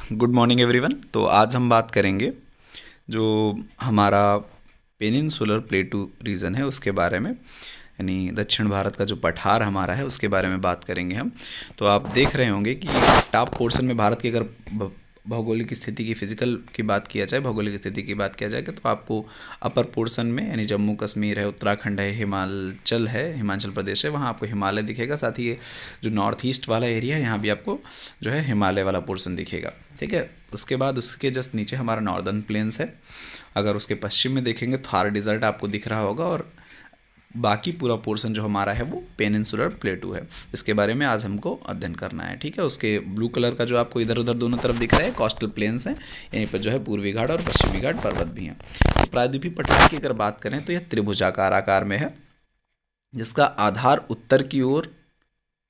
Good morning everyone. तो आज हम बात करेंगे जो हमारा पेनिनसुलर प्लेटू रीजन है उसके बारे में, यानी दक्षिण भारत का जो पठार हमारा है उसके बारे में बात करेंगे हम। तो आप देख रहे होंगे कि टॉप पोर्शन में भारत की अगर भौगोलिक स्थिति की फिजिकल की बात किया जाए, भौगोलिक स्थिति की बात किया जाए तो आपको अपर पोर्शन में यानी जम्मू कश्मीर है, उत्तराखंड है, हिमाचल है, हिमाचल प्रदेश है, वहाँ आपको हिमालय दिखेगा। साथ ही ये जो नॉर्थ ईस्ट वाला एरिया है यहाँ भी आपको जो है हिमालय वाला पोर्शन दिखेगा। ठीक है, उसके बाद उसके जस्ट नीचे हमारा नॉर्दर्न प्लेन्स है। अगर उसके पश्चिम में देखेंगे थार डिज़र्ट आपको दिख रहा होगा, और बाकी पूरा पोर्शन जो हमारा है वो पेनिनसुलर प्लेटू है। इसके बारे में आज हमको अध्ययन करना है। ठीक है, उसके ब्लू कलर का जो आपको इधर उधर दोनों तरफ दिख रहा है कोस्टल प्लेन्स हैं, यहीं पर जो है पूर्वी घाट और पश्चिमी घाट पर्वत भी हैं। तो प्रायद्वीपीय पठार की अगर बात करें तो यह त्रिभुजाकार आकार में है, जिसका आधार उत्तर की ओर,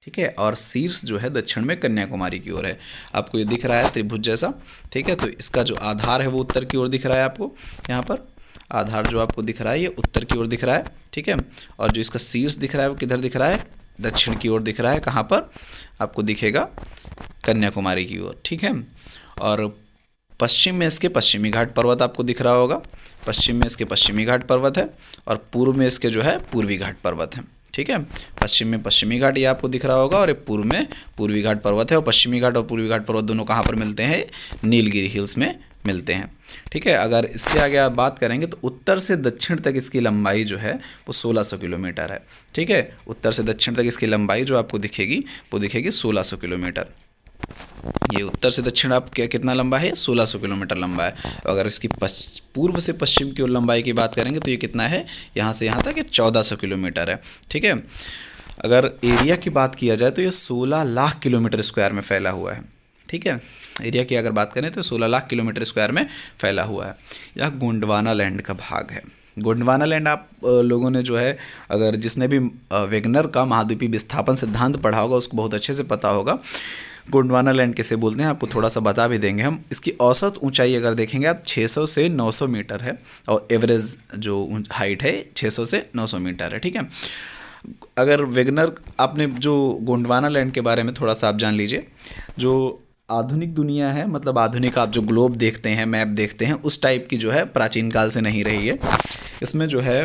ठीक है, और शीर्ष जो है दक्षिण में कन्याकुमारी की ओर है। आपको ये दिख रहा है त्रिभुज जैसा। ठीक है, तो इसका जो आधार है वो उत्तर की ओर दिख रहा है आपको। यहाँ पर आधार जो आपको दिख रहा है ये उत्तर की ओर दिख रहा है। ठीक है, और जो इसका शीर्ष दिख रहा है वो किधर दिख रहा है? दक्षिण की ओर दिख रहा है। कहाँ पर आपको दिखेगा? कन्याकुमारी की ओर। ठीक है, और पश्चिम में इसके पश्चिमी घाट पर्वत आपको दिख रहा होगा। पश्चिम में इसके पश्चिमी घाट पर्वत है, और पूर्व में इसके जो है पूर्वी घाट पर्वत है। ठीक है, पश्चिम में पश्चिमी घाट ये आपको दिख रहा होगा, और पूर्व में पूर्वी घाट पर्वत है। और पश्चिमी घाट और पूर्वी घाट पर्वत दोनों कहाँ पर मिलते हैं? नीलगिरी हिल्स में मिलते हैं। ठीक है, अगर इसके आगे आप बात करेंगे तो उत्तर से दक्षिण तक इसकी लंबाई जो है वो 1600 किलोमीटर है। ठीक है, उत्तर से दक्षिण तक इसकी लंबाई जो आपको दिखेगी वो दिखेगी 1600 किलोमीटर। ये उत्तर से दक्षिण आप क्या कितना लंबा है? 1600 किलोमीटर लंबा है। अगर इसकी पूर्व से पश्चिम की ओर लंबाई की बात करेंगे तो ये कितना है? यहाँ से यहाँ तक ये 1400 किलोमीटर है। ठीक है, अगर एरिया की बात किया जाए तो ये 16 लाख किलोमीटर स्क्वायर में फैला हुआ है। ठीक है, एरिया की अगर बात करें तो 16 लाख किलोमीटर स्क्वायर में फैला हुआ है। यह गोंडवाना लैंड का भाग है। गोंडवाना लैंड आप लोगों ने जो है, अगर जिसने भी वेगनर का महाद्वीपीय विस्थापन सिद्धांत पढ़ा होगा उसको बहुत अच्छे से पता होगा गोंडवाना लैंड किसे बोलते हैं। आपको थोड़ा सा बता भी देंगे हम। इसकी औसत ऊंचाई अगर देखेंगे आप 600 से 900 मीटर है, और एवरेज जो हाइट है 600 से 900 मीटर है। ठीक है, अगर वेगनर आपने जो गोंडवाना लैंड के बारे में थोड़ा सा आप जान लीजिए। जो आधुनिक दुनिया है, मतलब आधुनिक आप जो ग्लोब देखते हैं, मैप देखते हैं, उस टाइप की जो है प्राचीन काल से नहीं रही है। इसमें जो है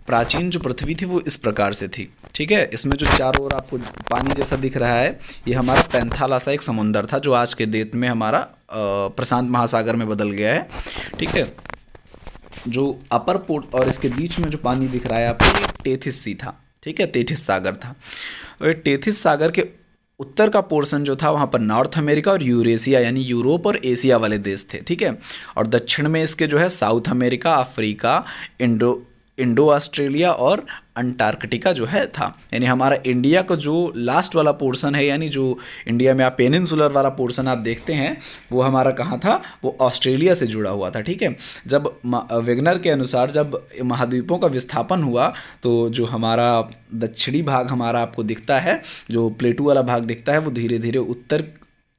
प्राचीन जो पृथ्वी थी वो इस प्रकार से थी। ठीक है, इसमें जो चारों ओर आपको पानी जैसा दिख रहा है ये हमारा पैंथालासा एक समुंदर था, जो आज के डेट में हमारा प्रशांत महासागर में बदल गया है। ठीक है, जो अपर पोर्ट और इसके बीच में जो पानी दिख रहा है आपको, ये टेथिस सी था। ठीक है, टेथिस सागर था। और टेथिस सागर के उत्तर का पोर्शन जो था वहाँ पर नॉर्थ अमेरिका और यूरेशिया यानी यूरोप और एशिया वाले देश थे। ठीक है, और दक्षिण में इसके जो है south America, Africa, Indo Australia और अंटार्कटिका जो है था। यानी हमारा इंडिया का जो लास्ट वाला पोर्शन है, यानी जो इंडिया में आप पेनिनसुलर वाला पोर्शन आप देखते हैं वो हमारा कहाँ था? वो ऑस्ट्रेलिया से जुड़ा हुआ था। ठीक है, जब वेगनर के अनुसार जब महाद्वीपों का विस्थापन हुआ तो जो हमारा दक्षिणी भाग हमारा आपको दिखता है, जो प्लेटू वाला भाग दिखता है, वो धीरे धीरे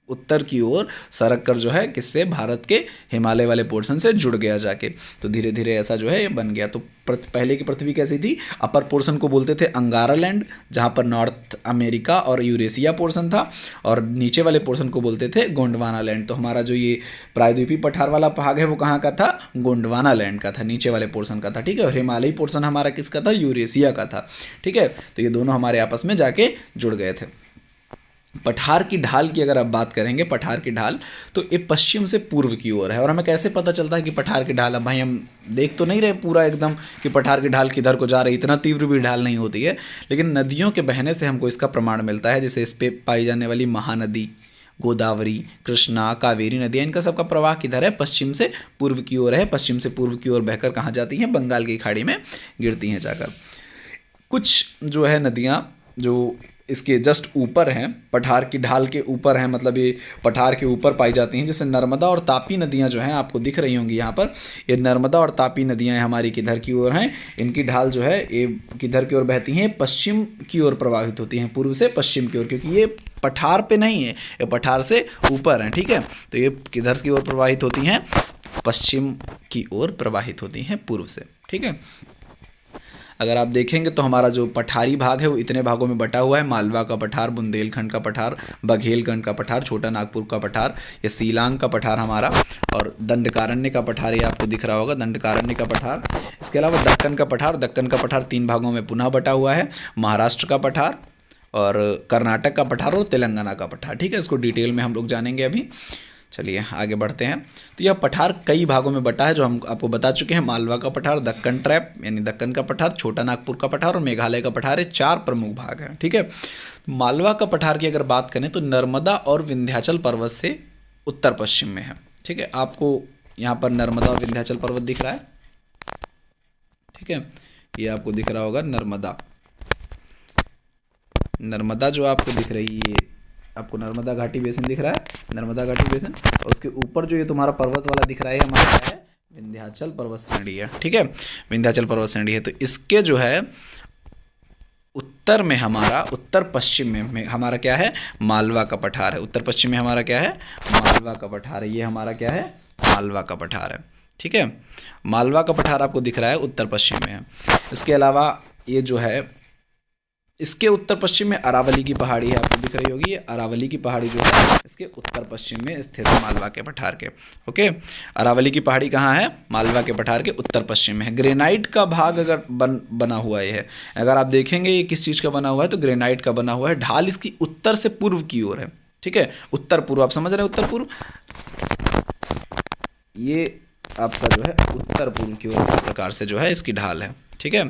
उत्तर की ओर सरक कर जो है किससे? भारत के हिमालय वाले पोर्शन से जुड़ गया जाके। तो धीरे धीरे ऐसा जो है ये बन गया। तो पहले की पृथ्वी कैसी थी? अपर पोर्शन को बोलते थे अंगारा लैंड, जहाँ पर नॉर्थ अमेरिका और यूरेशिया पोर्शन था, और नीचे वाले पोर्शन को बोलते थे गोंडवाना लैंड। तो हमारा जो ये प्रायद्वीपीय पठार वाला भाग है वो कहाँ का था? गोंडवाना लैंड का था, नीचे वाले पोर्शन का था। ठीक है, और हिमालयी पोर्शन हमारा किसका था? यूरेशिया का था। ठीक है, तो ये दोनों हमारे आपस में जाके जुड़ गए थे। पठार की ढाल की अगर आप बात करेंगे, पठार की ढाल तो ये पश्चिम से पूर्व की ओर है। और हमें कैसे पता चलता है कि पठार की ढाल? अब भाई हम देख तो नहीं रहे पूरा एकदम कि पठार की ढाल किधर को जा रही, इतना तीव्र भी ढाल नहीं होती है, लेकिन नदियों के बहने से हमको इसका प्रमाण मिलता है। जैसे इस पर पाई जाने वाली महानदी, गोदावरी, कृष्णा, कावेरी नदियाँ, इनका सबका प्रवाह किधर है? पश्चिम से पूर्व की ओर है। पश्चिम से पूर्व की ओर बहकर कहाँ जाती हैं? बंगाल की खाड़ी में गिरती हैं जाकर। कुछ जो है नदियाँ जो इसके जस्ट ऊपर हैं, पठार की ढाल के ऊपर हैं, मतलब ये पठार के ऊपर पाई जाती हैं, जैसे नर्मदा और तापी नदियाँ जो हैं आपको दिख रही होंगी यहाँ पर। ये नर्मदा और तापी नदियाँ हमारी किधर की ओर हैं? इनकी ढाल जो है ये किधर की ओर बहती हैं? पश्चिम की ओर प्रवाहित होती हैं, पूर्व से पश्चिम की ओर, क्योंकि ये पठार पे नहीं है, ये पठार से ऊपर हैं। ठीक है, तो ये किधर की ओर प्रवाहित होती हैं? पश्चिम की ओर प्रवाहित होती हैं, पूर्व से। ठीक है, अगर आप देखेंगे तो हमारा जो पठारी भाग है वो इतने भागों में बटा हुआ है। मालवा का पठार, बुंदेलखंड का पठार, बघेलखंड का पठार, छोटा नागपुर का पठार, ये सीलांग का पठार हमारा, और दंडकारण्य का पठार ये आपको दिख रहा होगा, दंडकारण्य का पठार। इसके अलावा दक्कन का पठार, दक्कन का पठार 3 भागों में पुनः बटा हुआ है। महाराष्ट्र का पठार और कर्नाटक का पठार और तेलंगाना का पठार। ठीक है, इसको डिटेल में हम लोग जानेंगे अभी। चलिए आगे बढ़ते हैं। तो यह पठार कई भागों में बटा है, जो हम आपको बता चुके हैं। मालवा का पठार, दक्कन ट्रैप यानी दक्कन का पठार, छोटा नागपुर का पठार और मेघालय का पठार, ये 4 प्रमुख भाग हैं। ठीक है, मालवा का पठार की अगर बात करें तो नर्मदा और विंध्याचल पर्वत से उत्तर पश्चिम में है। ठीक है, आपको यहाँ पर नर्मदा और विंध्याचल पर्वत दिख रहा है। ठीक है, ये आपको दिख रहा होगा नर्मदा, नर्मदा जो आपको दिख रही है, आपको नर्मदा घाटी बेसिन दिख रहा है, नर्मदा घाटी बेसिन। और उसके ऊपर जो ये तुम्हारा पर्वत वाला दिख रहा है हमारा क्या है, विंध्याचल पर्वत श्रेणी है। ठीक है, विंध्याचल पर्वत श्रेणी है। तो इसके जो है उत्तर में हमारा, उत्तर पश्चिम में हमारा क्या है, मालवा का पठार है। उत्तर पश्चिम में हमारा क्या है, मालवा का पठार है। ये हमारा क्या है, मालवा का पठार है। ठीक है, मालवा का पठार आपको दिख रहा है उत्तर पश्चिम में है। इसके अलावा ये जो है, इसके उत्तर पश्चिम में अरावली की पहाड़ी है, आपको दिख रही होगी। ये अरावली की पहाड़ी जो है इसके उत्तर पश्चिम में स्थित है, मालवा के पठार के। ओके, अरावली की पहाड़ी कहाँ है, मालवा के पठार के उत्तर पश्चिम में है। ग्रेनाइट का भाग अगर बना हुआ है, अगर आप देखेंगे ये किस चीज़ का बना हुआ है, तो ग्रेनाइट का बना हुआ है। ढाल इसकी उत्तर से पूर्व की ओर है। ठीक है, उत्तर पूर्व, आप समझ रहे हैं, उत्तर पूर्व, ये आपका जो है उत्तर पूर्व की ओर इस प्रकार से जो है इसकी ढाल है। ठीक है,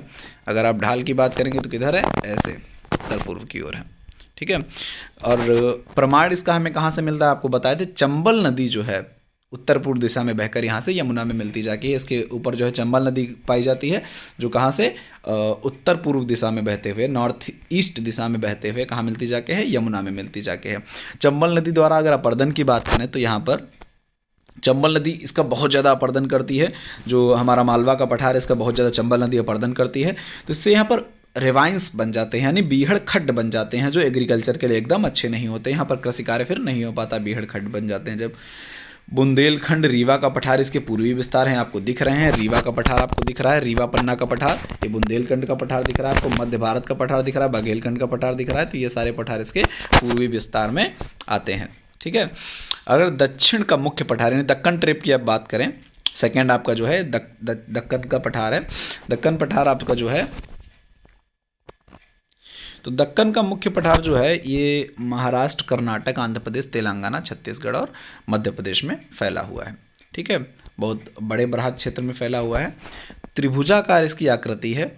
अगर आप ढाल की बात करेंगे तो किधर है, ऐसे उत्तर पूर्व की ओर है। ठीक है, और प्रमाण इसका हमें कहाँ से मिलता है, आपको बताए थे। चंबल नदी जो है उत्तर पूर्व दिशा में बहकर यहाँ से यमुना में मिलती जाती है। इसके ऊपर जो है चंबल नदी पाई जाती है, जो कहाँ से, उत्तर पूर्व दिशा में बहते हुए, नॉर्थ ईस्ट दिशा में बहते हुए कहाँ मिलती जाके है, यमुना में मिलती जाके है। चंबल नदी द्वारा अगर अपर्दन की बात करें तो यहाँ पर चंबल नदी इसका बहुत ज़्यादा अपर्दन करती है। जो हमारा मालवा का पठार है इसका बहुत ज़्यादा चंबल नदी अपर्दन करती है। तो इससे यहाँ पर रेवाइंस बन जाते हैं, यानी बीहड़ खड्ड बन जाते हैं, जो एग्रीकल्चर के लिए एकदम अच्छे नहीं होते। यहाँ पर कृषि कार्य फिर नहीं हो पाता, बीहड़ खड्ड बन जाते हैं जब। बुंदेलखंड रीवा का पठार इसके पूर्वी विस्तार हैं, आपको दिख रहे हैं। रीवा का पठार आपको दिख रहा है, रीवा पन्ना का पठार, ये बुंदेलखंड का पठार दिख रहा है आपको, मध्य भारत का पठार दिख रहा है, बघेलखंड का पठार दिख रहा है। तो ये सारे पठार इसके पूर्वी विस्तार में आते हैं। ठीक है, अगर दक्षिण का मुख्य पठार यानी दक्कन ट्रेप की आप बात करें, सेकंड आपका जो है दक्कन का पठार है। दक्कन पठार आपका जो है, तो दक्कन का मुख्य पठार जो है ये महाराष्ट्र, कर्नाटक, आंध्र प्रदेश, तेलंगाना, छत्तीसगढ़ और मध्य प्रदेश में फैला हुआ है। ठीक है, बहुत बड़े बृहद क्षेत्र में फैला हुआ है। त्रिभुजाकार इसकी आकृति है।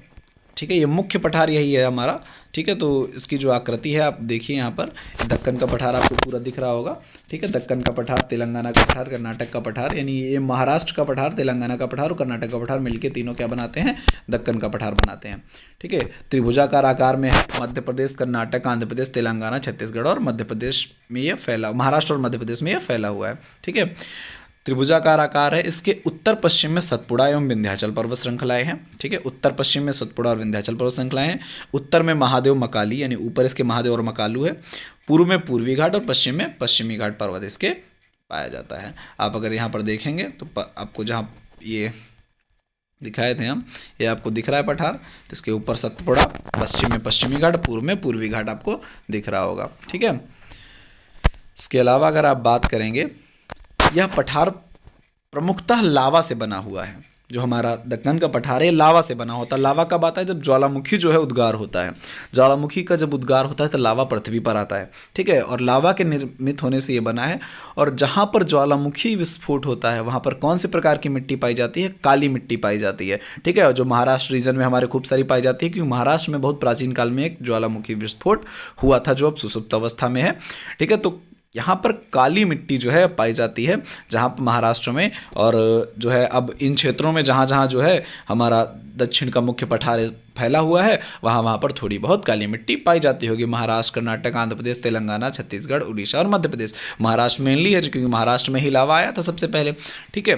ठीक है, ये मुख्य पठार यही है हमारा। ठीक है, तो इसकी जो आकृति है आप देखिए यहाँ पर, दक्कन का पठार आपको पूरा दिख रहा होगा। ठीक है, दक्कन का पठार, तेलंगाना का पठार, कर्नाटक का पठार, यानी ये महाराष्ट्र का पठार, तेलंगाना का पठार और कर्नाटक का पठार मिलके तीनों क्या बनाते हैं, दक्कन का पठार बनाते हैं। ठीक है, त्रिभुजाकार आकार में है। मध्य प्रदेश, कर्नाटक, आंध्र प्रदेश, तेलंगाना, छत्तीसगढ़ और मध्य प्रदेश में ये फैला, महाराष्ट्र और मध्य प्रदेश में ये फैला हुआ है। ठीक है, त्रिभुजाकार आकार है। इसके उत्तर पश्चिम में सतपुड़ा एवं विंध्याचल पर्वत श्रृंखलाएं हैं। ठीक है, उत्तर पश्चिम में सतपुड़ा और विंध्याचल पर्वत श्रृंखलाएं हैं। उत्तर में महादेव मकाली, यानी ऊपर इसके महादेव और मकालू है। पूर्व में पूर्वी घाट और पश्चिम में पश्चिमी घाट पर्वत इसके पाया जाता है। आप अगर यहाँ पर देखेंगे तो आपको जहाँ ये दिखाए थे हम, ये आपको दिख रहा है पठार, तो इसके ऊपर सतपुड़ा, पश्चिम में पश्चिमी घाट, पूर्व में पूर्वी घाट आपको दिख रहा होगा। ठीक है, इसके अलावा अगर आप बात करेंगे, यह पठार प्रमुखतः लावा से बना हुआ है। जो हमारा दक्कन का पठार है लावा से बना होता है। लावा कब आता है, जब ज्वालामुखी जो है उद्गार होता है। ज्वालामुखी का जब उद्गार होता है तो लावा पृथ्वी पर आता है। ठीक है, और लावा के निर्मित होने से ये बना है। और जहाँ पर ज्वालामुखी विस्फोट होता है वहाँ पर कौन से प्रकार की मिट्टी पाई जाती है, काली मिट्टी पाई जाती है। ठीक है, जो महाराष्ट्र रीजन में हमारे खूब सारी पाई जाती है, क्योंकि महाराष्ट्र में बहुत प्राचीन काल में एक ज्वालामुखी विस्फोट हुआ था जो अब सुसुप्त अवस्था में है। ठीक है, तो यहाँ पर काली मिट्टी जो है पाई जाती है जहाँ पर महाराष्ट्र में, और जो है अब इन क्षेत्रों में जहाँ जहाँ जो है हमारा दक्षिण का मुख्य पठार फैला हुआ है वहाँ पर थोड़ी बहुत काली मिट्टी पाई जाती होगी। महाराष्ट्र, कर्नाटक, आंध्र प्रदेश, तेलंगाना, छत्तीसगढ़, उड़ीसा और मध्य प्रदेश। महाराष्ट्र मेनली है क्योंकि महाराष्ट्र में ही लावा आया था सबसे पहले। ठीक है,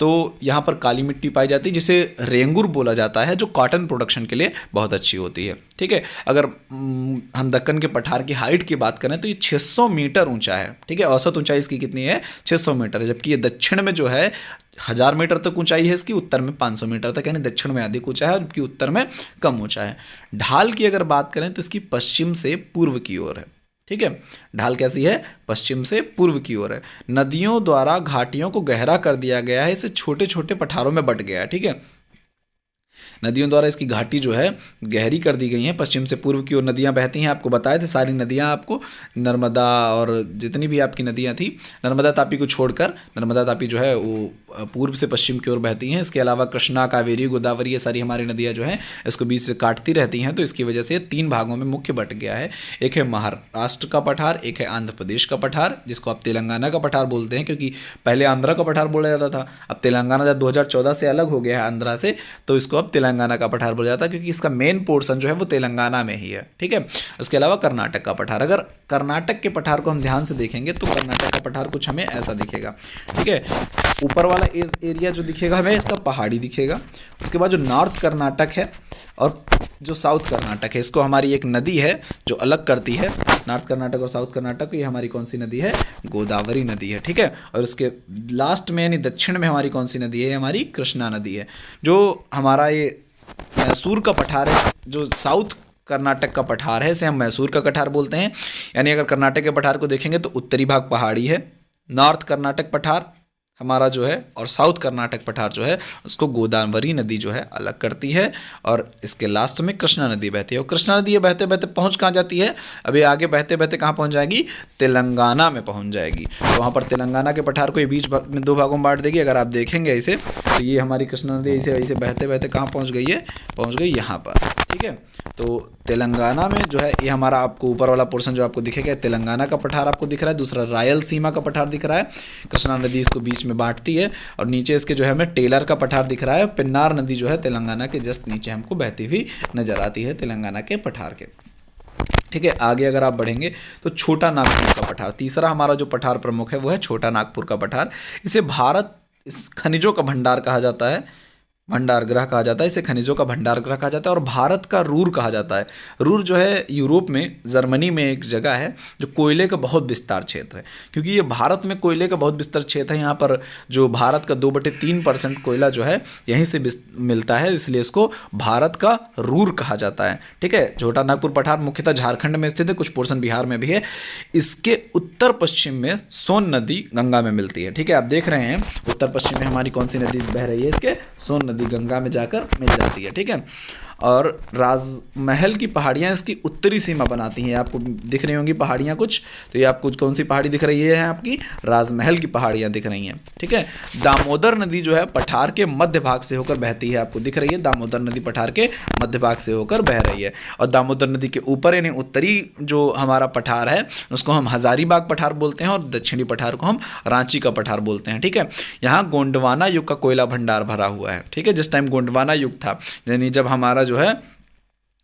तो यहाँ पर काली मिट्टी पाई जाती है जिसे रेंगुर बोला जाता है, जो कॉटन प्रोडक्शन के लिए बहुत अच्छी होती है। ठीक है, अगर हम दक्कन के पठार की हाइट की बात करें तो ये 600 मीटर ऊंचा है। ठीक है, औसत ऊंचाई इसकी कितनी है, 600 मीटर है। जबकि ये दक्षिण में जो है 1000 मीटर तक ऊंचाई है इसकी, उत्तर में 500 मीटर तक, यानी दक्षिण में अधिक ऊंचा है जबकि उत्तर में कम ऊंचा है। ढाल की अगर बात करें तो इसकी पश्चिम से पूर्व की ओर है। ठीक है, ढाल कैसी है? पश्चिम से पूर्व की ओर है। नदियों द्वारा घाटियों को गहरा कर दिया गया है, इसे छोटे छोटे पठारों में बंट गया है। ठीक है, नदियों द्वारा इसकी घाटी जो है गहरी कर दी गई है। पश्चिम से पूर्व की ओर नदियां बहती हैं, आपको बताए थे सारी नदियां आपको, नर्मदा और जितनी भी आपकी नदियां थी, नर्मदा तापी को छोड़कर, नर्मदा तापी जो है वो पूर्व से पश्चिम की ओर बहती हैं। इसके अलावा कृष्णा, कावेरी, गोदावरी, ये सारी हमारी नदियां जो हैं इसको बीच से काटती रहती हैं, तो इसकी वजह से 3 भागों में मुख्य बट गया है। एक है महाराष्ट्र का पठार, एक है आंध्र प्रदेश का पठार, जिसको आप तेलंगाना का पठार बोलते हैं, क्योंकि पहले आंध्रा का पठार बोला जाता था। अब तेलंगाना जब 2014 से अलग हो गया है आंध्रा से, तो इसको अब तेलंगाना का पठार बोला जाता है, क्योंकि इसका मेन पोर्शन जो है वो तेलंगाना में ही है। ठीक है, उसके अलावा कर्नाटक का पठार, अगर कर्नाटक के पठार को हम ध्यान से देखेंगे तो कर्नाटक का पठार कुछ हमें ऐसा दिखेगा। ठीक है, ऊपर वाला एरिया जो दिखेगा हमें इसका पहाड़ी दिखेगा। उसके बाद जो नॉर्थ कर्नाटक है और जो साउथ कर्नाटक है, इसको हमारी एक नदी है जो अलग करती है नॉर्थ कर्नाटक और साउथ कर्नाटक को। ये हमारी कौन सी नदी है? गोदावरी नदी है। ठीक है, और उसके लास्ट में यानी दक्षिण में हमारी कौन सी नदी है? हमारी कृष्णा नदी है। जो हमारा ये मैसूर का पठार है, जो साउथ कर्नाटक का पठार है, इसे हम मैसूर का पठार बोलते हैं। यानी अगर कर्नाटक के पठार को देखेंगे तो उत्तरी भाग पहाड़ी है, नॉर्थ कर्नाटक पठार हमारा जो है, और साउथ कर्नाटक पठार जो है उसको गोदावरी नदी जो है अलग करती है, और इसके लास्ट में कृष्णा नदी बहती है। और कृष्णा नदी ये बहते बहते पहुंच कहाँ जाती है? अभी आगे बहते बहते कहाँ पहुंच जाएगी? तेलंगाना में पहुंच जाएगी। तो वहाँ पर तेलंगाना के पठार को ये बीच में 2 भागों में बांट देगी। अगर आप देखेंगे ऐसे तो ये हमारी कृष्णा नदी ऐसे ऐसे बहते बहते कहाँ पहुँच गई है? पहुँच गई यहाँ पर। ठीक है, तो तेलंगाना में जो है ये हमारा, आपको ऊपर वाला पोर्शन जो आपको दिखेगा तेलंगाना का पठार आपको दिख रहा है, दूसरा रायलसीमा का पठार दिख रहा है, कृष्णा नदी इसको बीच में बांटती है, और नीचे इसके जो है हमें टेलर का पठार दिख रहा है। पिन्नार नदी जो है तेलंगाना के जस्ट नीचे हमको बहती हुई नजर आती है, तेलंगाना के पठार के। ठीक है, आगे अगर आप बढ़ेंगे तो छोटा नागपुर का पठार, तीसरा हमारा जो पठार प्रमुख है वो है छोटा नागपुर का पठार। इसे भारत इस खनिजों का भंडार कहा जाता है, भंडार गृह कहा जाता है, इसे खनिजों का भंडार गृह कहा जाता है, और भारत का रूर कहा जाता है। रूर जो है यूरोप में, जर्मनी में एक जगह है जो कोयले का बहुत विस्तार क्षेत्र है, क्योंकि ये भारत में कोयले का बहुत विस्तार क्षेत्र है। यहाँ पर जो भारत का 2/3% कोयला जो है यहीं से मिलता है, इसलिए इसको भारत का रूर कहा जाता है। ठीक है, छोटा नागपुर पठार मुख्यतः झारखंड में स्थित है, कुछ पोर्शन बिहार में भी है। इसके उत्तर पश्चिम में सोन नदी गंगा में मिलती है। ठीक है, आप देख रहे हैं उत्तर पश्चिम में हमारी कौन सी नदी बह रही है? इसके सोन नदी गंगा में जाकर मिल जाती है। ठीक है, और राजमहल की पहाड़ियाँ इसकी उत्तरी सीमा बनाती हैं। आपको दिख रही होंगी पहाड़ियाँ कुछ, तो ये आपको कौन सी पहाड़ी दिख रही है? आपकी राजमहल की पहाड़ियाँ दिख रही हैं। ठीक है, दामोदर नदी जो है पठार के मध्य भाग से होकर बहती है, आपको दिख रही है दामोदर नदी पठार के मध्य भाग से होकर बह रही है। और दामोदर नदी के ऊपर यानी उत्तरी जो हमारा पठार है उसको हम हजारीबाग पठार बोलते हैं, और दक्षिणी पठार को हम रांची का पठार बोलते हैं। ठीक है, यहाँ गोंडवाना युग का कोयला भंडार भरा हुआ है। ठीक है, जिस टाइम गोंडवाना युग था, यानी जब हमारा जो है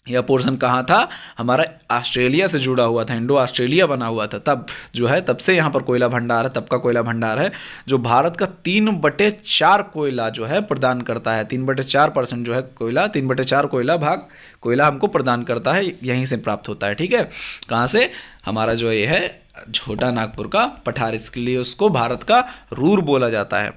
यह पोर्शन कहाँ था? हमारा ऑस्ट्रेलिया से जुड़ा हुआ था, इंडो ऑस्ट्रेलिया बना हुआ था, तब जो है तब से यहाँ पर कोयला भंडार है, तब का कोयला भंडार है, जो भारत का 3/4 कोयला जो है प्रदान करता है। 3/4% जो है कोयला, 3/4 कोयला भाग कोयला हमको प्रदान करता है, यहीं से प्राप्त होता है। ठीक है, कहाँ से? हमारा जो ये है छोटा नागपुर का पठार, इसके लिए उसको भारत का रूर बोला जाता है।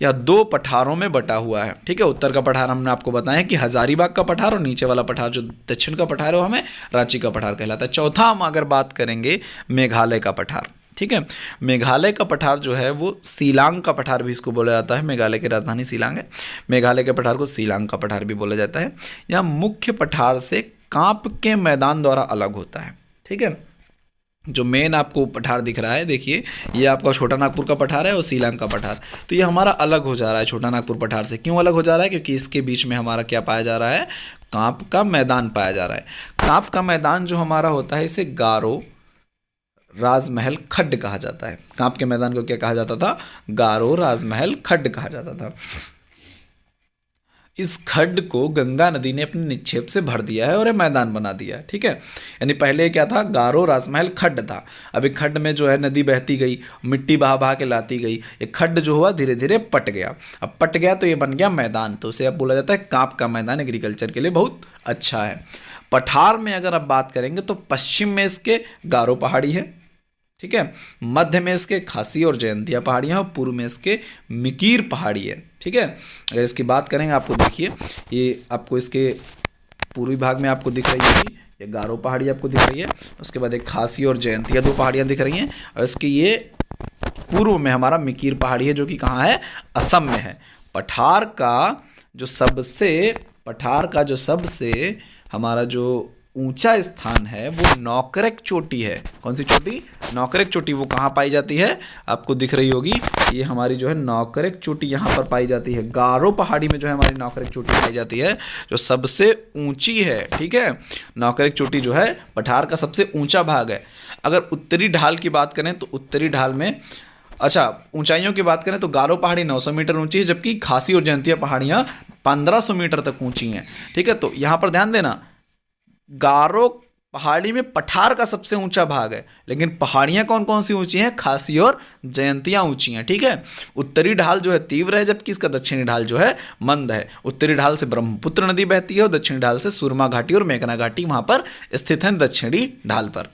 यह 2 पठारों में बटा हुआ है। ठीक है, उत्तर का पठार हमने आपको बताया कि हजारीबाग का पठार, और नीचे वाला पठार जो दक्षिण का पठार है वो हमें रांची का पठार कहलाता है। चौथा हम अगर बात करेंगे मेघालय का पठार। ठीक है, मेघालय का पठार जो है वो शिलांग का पठार भी इसको बोला जाता है, मेघालय की राजधानी शिलांग है, मेघालय के पठार को शिलांग का पठार भी बोला जाता है। यह मुख्य पठार से कांप के मैदान द्वारा अलग होता है। ठीक है, जो मेन आपको पठार दिख रहा है, देखिए ये आपका छोटा नागपुर का पठार है और शिलांग का पठार, तो ये हमारा अलग हो जा रहा है छोटा नागपुर पठार से। क्यों अलग हो जा रहा है? क्योंकि इसके बीच में हमारा क्या पाया जा रहा है? कांप का मैदान पाया जा रहा है। कांप का मैदान जो हमारा होता है इसे गारो राजमहल खड्ड कहा जाता है। कांप के मैदान को क्या कहा जाता था? गारो राजमहल खड्ड कहा जाता था। इस खड्ड को गंगा नदी ने अपने निक्षेप से भर दिया है और ये मैदान बना दिया है। ठीक है, यानी पहले क्या था? गारो राजमहल खड्ड था, अभी खड्ड में जो है नदी बहती गई, मिट्टी बहा बहा के लाती गई, ये खड्ड जो हुआ धीरे धीरे पट गया। अब पट गया तो ये बन गया मैदान, तो उसे अब बोला जाता है कांप का मैदान। एग्रीकल्चर के लिए बहुत अच्छा है। पठार में अगर आप बात करेंगे तो पश्चिम में इसके गारो पहाड़ी है। ठीक है। मध्य में इसके खासी और जयंतिया पहाड़ियाँ और पूर्व में इसके मिकीर पहाड़ी है, ठीक है। अगर इसकी बात करेंगे आपको देखिए, ये आपको इसके पूर्वी भाग में आपको दिख रही होगी, ये गारो पहाड़ी आपको दिख रही है, उसके बाद एक खासी और जयंतिया दो पहाड़ियाँ दिख रही हैं, और इसकी ये पूर्व में हमारा मिकीर पहाड़ी है जो कि कहाँ है, असम में है। पठार का जो सबसे हमारा जो ऊंचा स्थान है वो नौकरेक चोटी है। कौन सी चोटी? नौकरेक चोटी। वो कहाँ पाई जाती है? आपको दिख रही होगी, ये हमारी जो है नौकरेक चोटी यहाँ पर पाई जाती है। गारो पहाड़ी में जो है हमारी नौकरेक चोटी पाई जाती है जो सबसे ऊंची है, ठीक है। नौकरेक चोटी जो है पठार का सबसे ऊंचा भाग है। अगर उत्तरी ढाल की बात करें तो उत्तरी ढाल में, अच्छा ऊंचाइयों की बात करें तो गारो पहाड़ी 900 मीटर ऊंची है, जबकि खासी और जयंतिया पहाड़ियाँ 1500 मीटर तक ऊंची हैं, ठीक है। तो यहाँ पर ध्यान देना, गारो पहाड़ी में पठार का सबसे ऊंचा भाग है, लेकिन पहाड़ियां कौन कौन सी ऊंची हैं? खासी और जयंतियां ऊंची हैं, ठीक है। उत्तरी ढाल जो है तीव्र है, जबकि इसका दक्षिणी ढाल जो है मंद है। उत्तरी ढाल से ब्रह्मपुत्र नदी बहती है और दक्षिणी ढाल से सुरमा घाटी और मेघना घाटी वहां पर स्थित है, दक्षिणी ढाल पर।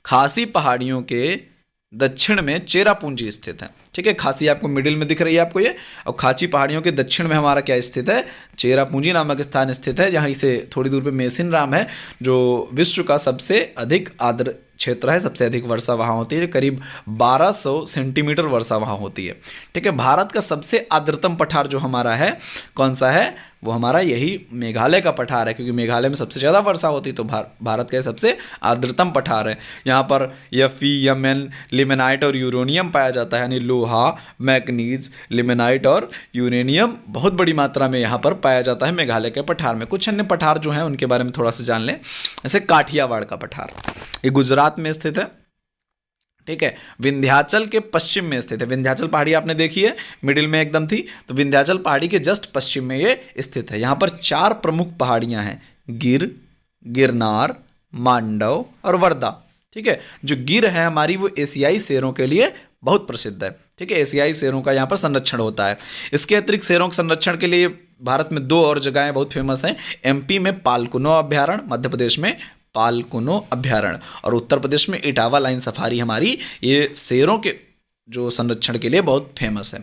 खासी पहाड़ियों के दक्षिण में चेरापूंजी स्थित है, ठीक है। खासी आपको मिडिल में दिख रही है आपको ये, और खाची पहाड़ियों के दक्षिण में हमारा क्या स्थित है? चेरापूंजी नामक स्थान स्थित है, जहाँ इसे थोड़ी दूर पे मेसिन राम है जो विश्व का सबसे अधिक आर्द्र क्षेत्र है, सबसे अधिक वर्षा वहाँ होती है, करीब 1200 सेंटीमीटर वर्षा वहाँ होती है, ठीक है। भारत का सबसे आर्द्रतम पठार जो हमारा है कौन सा है? वो हमारा यही मेघालय का पठार है, क्योंकि मेघालय में सबसे ज़्यादा वर्षा होती है, तो भारत का सबसे आर्द्रतम पठार है। यहाँ पर Fe, लिमेनाइट और यूरेनियम पाया जाता है, यानी लोहा, मैग्नीज, लिमेनाइट और यूरेनियम बहुत बड़ी मात्रा में यहाँ पर पाया जाता है मेघालय के पठार में। कुछ अन्य पठार जो हैं उनके बारे में थोड़ा सा जान लें, जैसे काठियावाड़ का पठार, ये गुजरात में स्थित है, ठीक है। विंध्याचल के पश्चिम में स्थित है। विंध्याचल पहाड़ी आपने देखी है, मिडिल में एकदम थी, तो विंध्याचल पहाड़ी के जस्ट पश्चिम में ये स्थित है। यहाँ पर 4 प्रमुख पहाड़ियाँ हैं, गिर, गिरनार, मांडव और वर्दा, ठीक है। जो गिर है हमारी वो एशियाई शेरों के लिए बहुत प्रसिद्ध है, ठीक है। एशियाई शेरों का यहाँ पर संरक्षण होता है। इसके अतिरिक्त शेरों के संरक्षण के लिए भारत में 2 और जगहें बहुत फेमस हैं। एमपी में पालकुनो अभ्यारण्य, मध्य प्रदेश में पालकुनो अभ्यारण्य, और उत्तर प्रदेश में इटावा लाइन सफारी हमारी ये शेरों के जो संरक्षण के लिए बहुत फेमस है।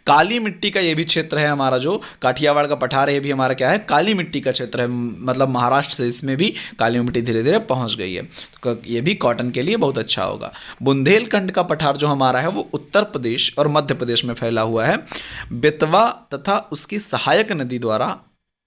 काली मिट्टी का ये भी क्षेत्र है हमारा, जो काठियावाड़ का पठार है ये भी हमारा क्या है? काली मिट्टी का क्षेत्र है, मतलब महाराष्ट्र से इसमें भी काली मिट्टी धीरे धीरे पहुंच गई है, तो ये भी कॉटन के लिए बहुत अच्छा होगा। बुंदेलखंड का पठार जो हमारा है वो उत्तर प्रदेश और मध्य प्रदेश में फैला हुआ है। बेतवा तथा उसकी सहायक नदी द्वारा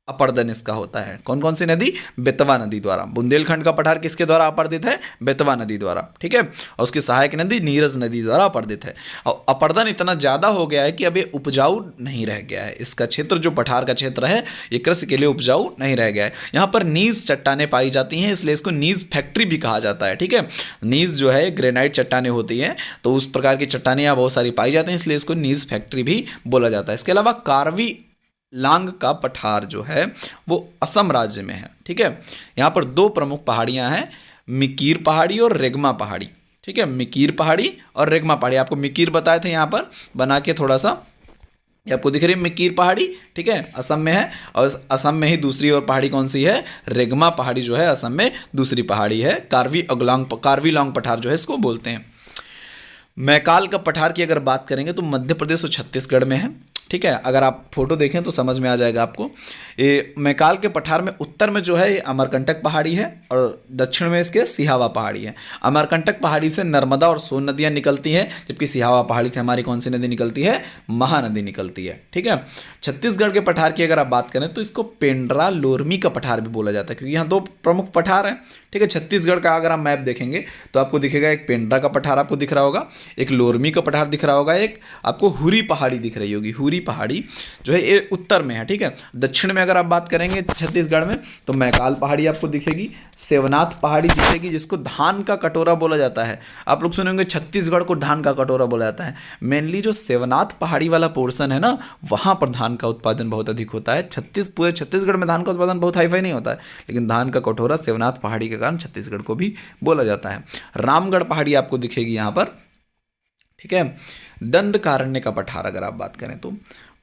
अपर्दन इसका होता है। कौन कौन सी नदी? बेतवा नदी द्वारा। बुंदेलखंड का पठार किसके द्वारा अपर्दित है? बेतवा नदी द्वारा, ठीक है। और उसकी सहायक नदी नीरज नदी द्वारा अपर्दित है। और अपर्दन इतना ज़्यादा हो गया है कि अब ये उपजाऊ नहीं रह गया है। इसका क्षेत्र जो पठार का क्षेत्र है ये कृषि के लिए उपजाऊ नहीं रह गया है। यहाँ पर नीज चट्टानें पाई जाती हैं, इसलिए इसको नीज फैक्ट्री भी कहा जाता है, ठीक है। नीज जो है ग्रेनाइट चट्टानें होती हैं, तो उस प्रकार की चट्टानें यहाँ बहुत सारी पाई जाती हैं, इसलिए इसको नीज फैक्ट्री भी बोला जाता है। इसके अलावा कार्वी लांग का पठार जो है वो असम राज्य में है, ठीक है। यहाँ पर 2 प्रमुख पहाड़ियाँ हैं, मिकीर पहाड़ी और रेगमा पहाड़ी, ठीक है। मिकीर पहाड़ी और रेगमा पहाड़ी, आपको मिकीर बताए थे यहाँ पर बना के थोड़ा सा, ये आपको दिख रही है मिकीर पहाड़ी, ठीक है, असम में है। और असम में ही दूसरी और पहाड़ी कौन सी है? रेगमा पहाड़ी जो है असम में दूसरी पहाड़ी है। कार्वी लॉन्ग पठार जो है इसको बोलते हैं। मैकाल का पठार की अगर बात करेंगे तो मध्य प्रदेश और छत्तीसगढ़ में है, ठीक है। अगर आप फोटो देखें तो समझ में आ जाएगा आपको। ये मैकाल के पठार में उत्तर में जो है ये अमरकंटक पहाड़ी है और दक्षिण में इसके सिहावा पहाड़ी है। अमरकंटक पहाड़ी से नर्मदा और सोन नदियाँ निकलती हैं, जबकि सिहावा पहाड़ी से हमारी कौन सी नदी निकलती है? महानदी निकलती है, ठीक है। छत्तीसगढ़ के पठार की अगर आप बात करें तो इसको पेंड्रा लोरमी का पठार भी बोला जाता है, क्योंकि यहाँ 2 प्रमुख पठार हैं, ठीक है। छत्तीसगढ़ का अगर आप मैप देखेंगे तो आपको दिखेगा एक पेंड्रा का पठार आपको दिख रहा होगा, एक लोरमी का पठार दिख रहा होगा, एक आपको हुरी पहाड़ी दिख रही होगी। हुरी पहाड़ी जो है ये उत्तर में है, ठीक है। दक्षिण में अगर आप बात करेंगे छत्तीसगढ़ में तो मैकाल पहाड़ी आपको दिखेगी, सेवनाथ पहाड़ी दिखेगी जिसको धान का कटोरा बोला जाता है। आप लोग सुनेंगे छत्तीसगढ़ को धान का कटोरा बोला जाता है, मेनली जो सेवनाथ पहाड़ी वाला पोर्शन है ना वहाँ पर धान का उत्पादन बहुत अधिक होता है। पूरे छत्तीसगढ़ में धान का उत्पादन बहुत हाईफाई नहीं होता है, लेकिन धान का कटोरा सेवनाथ पहाड़ी के कारण छत्तीसगढ़ को भी बोला जाता है। रामगढ़ पहाड़ी आपको दिखेगी यहाँ पर, ठीक है। दंडकारण्य का पठार अगर आप बात करें तो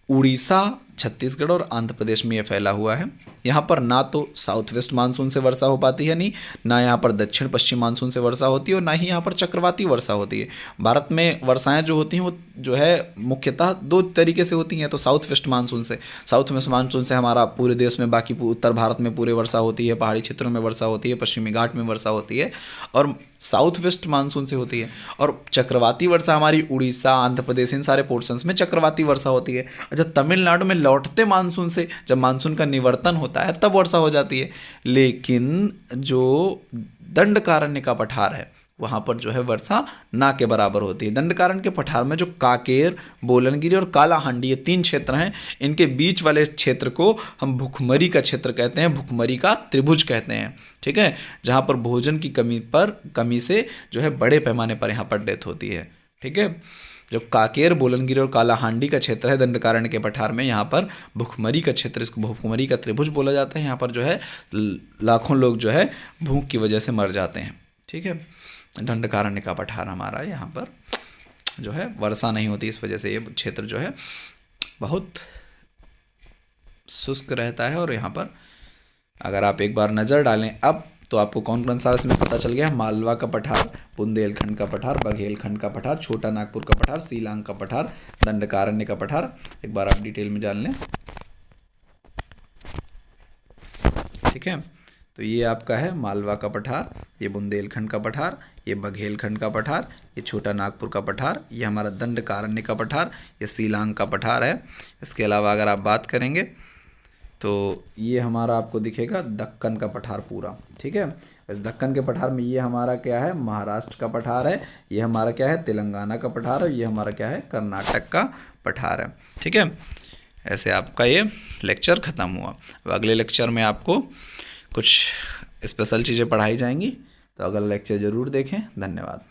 उड़ीसा, छत्तीसगढ़ और आंध्र प्रदेश में ये फैला हुआ है। यहाँ पर ना तो साउथ वेस्ट मानसून से वर्षा हो पाती है, नहीं ना यहाँ पर दक्षिण पश्चिम मानसून से वर्षा होती है, और ना ही यहाँ पर चक्रवाती वर्षा होती है। भारत में वर्षाएं जो होती हैं वो जो है मुख्यतः दो तरीके से होती हैं। तो साउथ वेस्ट मानसून से, साउथ वेस्ट मानसून से हमारा पूरे देश में, बाकी उत्तर भारत में पूरे वर्षा होती है, पहाड़ी क्षेत्रों में वर्षा होती है, पश्चिमी घाट में वर्षा होती है, और साउथ वेस्ट मानसून से होती है। और चक्रवाती वर्षा हमारी उड़ीसा, आंध्र प्रदेश, इन सारे पोर्शंस में चक्रवाती वर्षा होती है। अच्छा, तमिलनाडु में लौटते मानसून से, जब मानसून का निवर्तन होता है तब वर्षा हो जाती है। लेकिन जो दंडकारण्य का पठार है वहाँ पर जो है वर्षा ना के बराबर होती है। दंडकारण्य के पठार में जो कांकेर, बोलनगिरी और कालाहांडी, ये 3 क्षेत्र हैं, इनके बीच वाले क्षेत्र को हम भुखमरी का क्षेत्र कहते हैं, भुखमरी का त्रिभुज कहते हैं। ठीक है, जहाँ पर भोजन की कमी से जो है बड़े पैमाने पर यहाँ पर डेथ होती है। ठीक है, जो कांकेर, बोलनगिरी और कालाहांडी का क्षेत्र है दंडकारण्य के पठार में, यहाँ पर भुखमरी का क्षेत्र, इसको भुखमरी का त्रिभुज बोला जाता है। यहाँ पर जो है लाखों लोग जो है भूख की वजह से मर जाते हैं। ठीक है, दंडकारण्य का पठार हमारा, यहाँ पर जो है वर्षा नहीं होती, इस वजह से ये क्षेत्र जो है बहुत शुष्क रहता है। और यहाँ पर अगर आप एक बार नज़र डालें अब, तो आपको कौन कौन सा इसमें पता चल गया। मालवा का पठार, बुंदेलखंड का पठार, बघेलखंड का पठार, छोटा नागपुर का पठार, सीलांग का पठार, दंडकारण्य का पठार। एक बार आप डिटेल में जान लें। ठीक है, तो ये आपका है मालवा का पठार, ये बुंदेलखंड का पठार, ये बघेलखंड का पठार, ये छोटा नागपुर का पठार, ये हमारा दंडकारण्य का पठार, ये सीलांग का पठार है। इसके अलावा अगर आप बात करेंगे तो ये हमारा आपको दिखेगा दक्कन का पठार पूरा। ठीक है, इस दक्कन के पठार में ये हमारा क्या है, महाराष्ट्र का पठार है, ये हमारा क्या है, तेलंगाना का पठार है, ये हमारा क्या है, कर्नाटक का पठार है। ठीक है, ऐसे आपका ये लेक्चर ख़त्म हुआ। अब अगले लेक्चर में आपको कुछ स्पेशल चीज़ें पढ़ाई जाएंगी, तो अगला लेक्चर ज़रूर देखें। धन्यवाद।